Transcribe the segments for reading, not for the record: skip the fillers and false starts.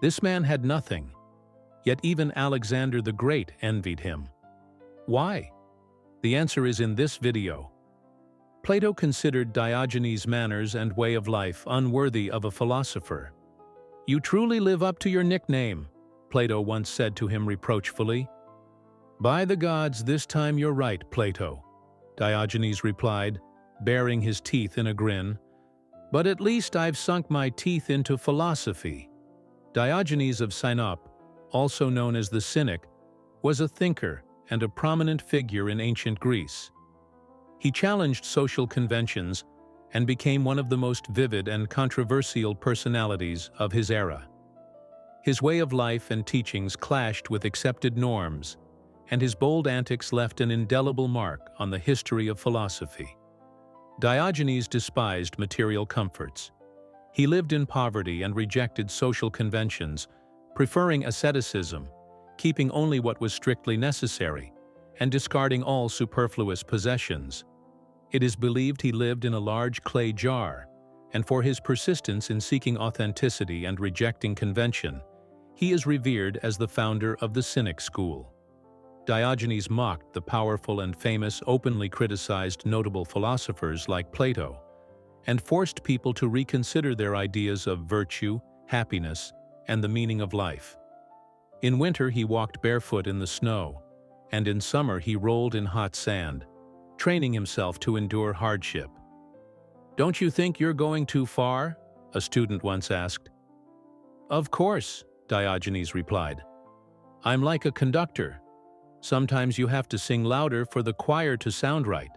This man had nothing, yet even Alexander the Great envied him. Why? The answer is in this video. Plato considered Diogenes' manners and way of life unworthy of a philosopher. "You truly live up to your nickname," Plato once said to him reproachfully. "By the gods, this time you're right, Plato," Diogenes replied, baring his teeth in a grin. "But at least I've sunk my teeth into philosophy." Diogenes of Sinope, also known as the Cynic, was a thinker and a prominent figure in ancient Greece. He challenged social conventions and became one of the most vivid and controversial personalities of his era. His way of life and teachings clashed with accepted norms, and his bold antics left an indelible mark on the history of philosophy. Diogenes despised material comforts. He lived in poverty and rejected social conventions, preferring asceticism, keeping only what was strictly necessary, and discarding all superfluous possessions. It is believed he lived in a large clay jar, and for his persistence in seeking authenticity and rejecting convention, he is revered as the founder of the Cynic school. Diogenes mocked the powerful and famous, openly criticized notable philosophers like Plato, and forced people to reconsider their ideas of virtue, happiness, and the meaning of life. In winter he walked barefoot in the snow, and in summer he rolled in hot sand, training himself to endure hardship. "Don't you think you're going too far?" a student once asked. "Of course," Diogenes replied. "I'm like a conductor. Sometimes you have to sing louder for the choir to sound right."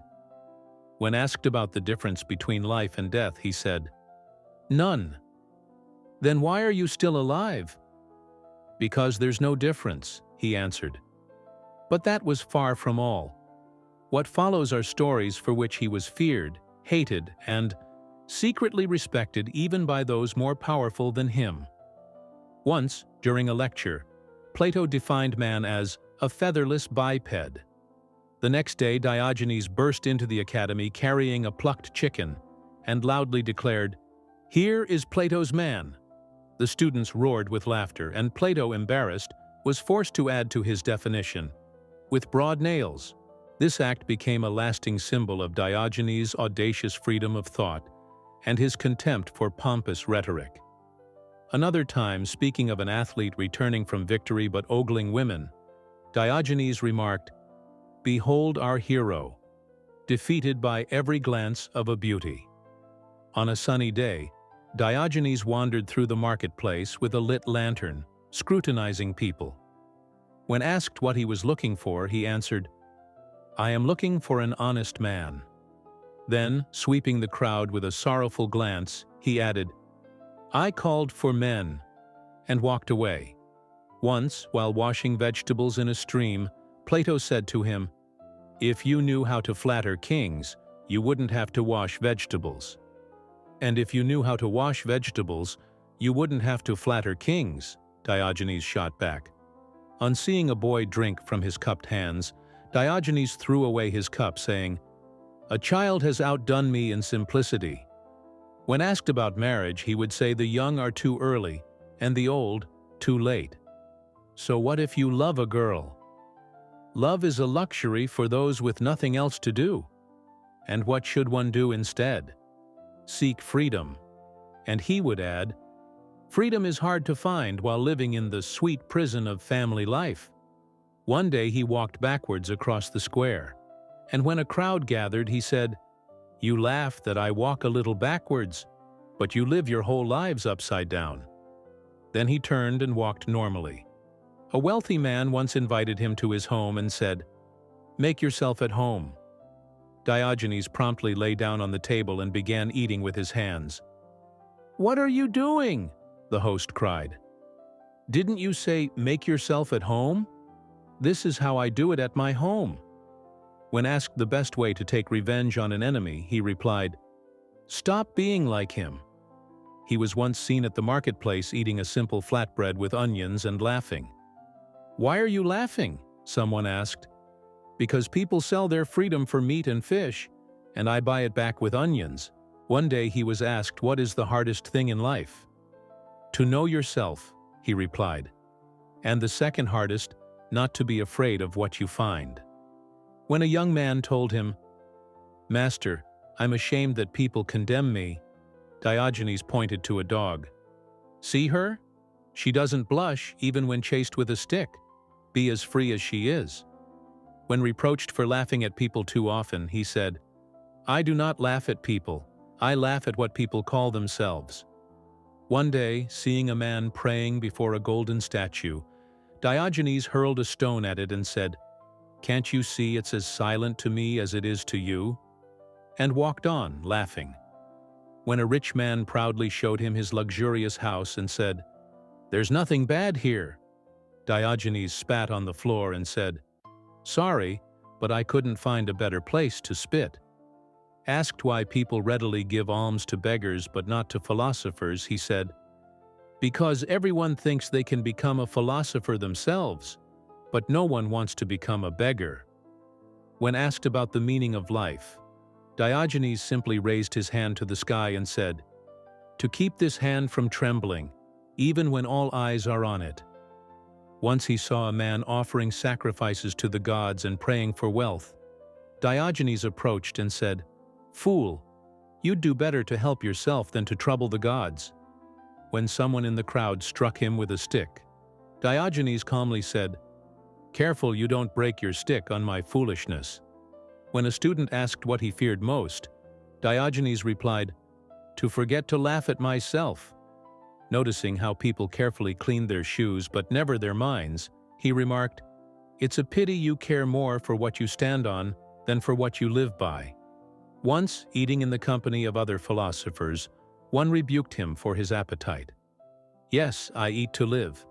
When asked about the difference between life and death, he said, "None." "Then why are you still alive?" "Because there's no difference," he answered. But that was far from all. What follows are stories for which he was feared, hated, and secretly respected even by those more powerful than him. Once, during a lecture, Plato defined man as a featherless biped. The next day, Diogenes burst into the academy carrying a plucked chicken and loudly declared, "Here is Plato's man." The students roared with laughter, and Plato, embarrassed, was forced to add to his definition, "with broad nails." This act became a lasting symbol of Diogenes' audacious freedom of thought and his contempt for pompous rhetoric. Another time, speaking of an athlete returning from victory but ogling women, Diogenes remarked, "Behold our hero, defeated by every glance of a beauty." On a sunny day, Diogenes wandered through the marketplace with a lit lantern, scrutinizing people. When asked what he was looking for, he answered, "I am looking for an honest man." Then, sweeping the crowd with a sorrowful glance, he added, "I called for men," and walked away. Once, while washing vegetables in a stream, Plato said to him, "If you knew how to flatter kings, you wouldn't have to wash vegetables. And if you knew how to wash vegetables, you wouldn't have to flatter kings," Diogenes shot back. On seeing a boy drink from his cupped hands, Diogenes threw away his cup, saying, "A child has outdone me in simplicity." When asked about marriage, he would say the young are too early and the old too late. So what if you love a girl? Love is a luxury for those with nothing else to do. And what should one do instead? Seek freedom. And he would add, freedom is hard to find while living in the sweet prison of family life. One day he walked backwards across the square, and when a crowd gathered, he said, "You laugh that I walk a little backwards, but you live your whole lives upside down." Then he turned and walked normally. A wealthy man once invited him to his home and said, "Make yourself at home." Diogenes promptly lay down on the table and began eating with his hands. "What are you doing?" the host cried. "Didn't you say, 'Make yourself at home'? This is how I do it at my home." When asked the best way to take revenge on an enemy, he replied, "Stop being like him." He was once seen at the marketplace eating a simple flatbread with onions and laughing. "Why are you laughing?" someone asked. "Because people sell their freedom for meat and fish, and I buy it back with onions." One day he was asked, "What is the hardest thing in life?" "To know yourself," he replied. And the second hardest, not to be afraid of what you find. When a young man told him, "Master, I'm ashamed that people condemn me," Diogenes pointed to a dog. "See her? She doesn't blush even when chased with a stick. Be as free as she is." When reproached for laughing at people too often, he said, "I do not laugh at people. I laugh at what people call themselves." One day, seeing a man praying before a golden statue, Diogenes hurled a stone at it and said, "Can't you see it's as silent to me as it is to you?" and walked on, laughing. When a rich man proudly showed him his luxurious house and said, "There's nothing bad here," Diogenes spat on the floor and said, "Sorry, but I couldn't find a better place to spit." Asked why people readily give alms to beggars but not to philosophers, he said, "Because everyone thinks they can become a philosopher themselves, but no one wants to become a beggar." When asked about the meaning of life, Diogenes simply raised his hand to the sky and said, "To keep this hand from trembling, even when all eyes are on it." Once he saw a man offering sacrifices to the gods and praying for wealth. Diogenes approached and said, "Fool, you'd do better to help yourself than to trouble the gods." When someone in the crowd struck him with a stick, Diogenes calmly said, "Careful you don't break your stick on my foolishness." When a student asked what he feared most, Diogenes replied, "To forget to laugh at myself." Noticing how people carefully cleaned their shoes but never their minds, he remarked, "It's a pity you care more for what you stand on than for what you live by." Once, eating in the company of other philosophers, one rebuked him for his appetite. "Yes, I eat to live,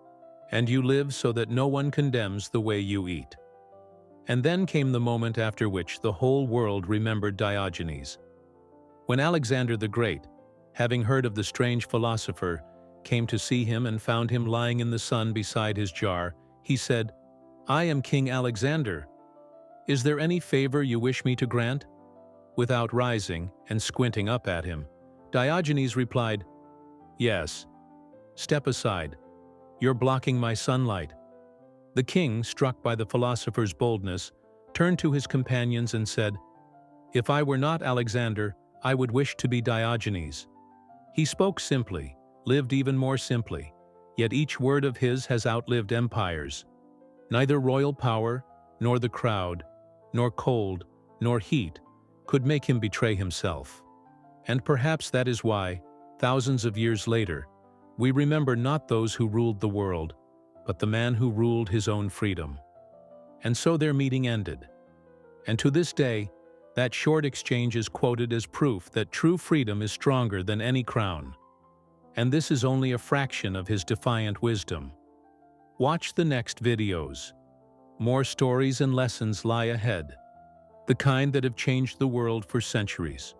and you live so that no one condemns the way you eat." And then came the moment after which the whole world remembered Diogenes. When Alexander the Great, having heard of the strange philosopher, came to see him and found him lying in the sun beside his jar, he said, "I am King Alexander. Is there any favor you wish me to grant?" Without rising and squinting up at him, Diogenes replied, "Yes. Step aside. You're blocking my sunlight." The king, struck by the philosopher's boldness, turned to his companions and said, "If I were not Alexander, I would wish to be Diogenes." He spoke simply, lived even more simply, yet each word of his has outlived empires. Neither royal power, nor the crowd, nor cold, nor heat could make him betray himself. And perhaps that is why, thousands of years later, we remember not those who ruled the world, but the man who ruled his own freedom. And so their meeting ended. And to this day, that short exchange is quoted as proof that true freedom is stronger than any crown. And this is only a fraction of his defiant wisdom. Watch the next videos. More stories and lessons lie ahead, the kind that have changed the world for centuries.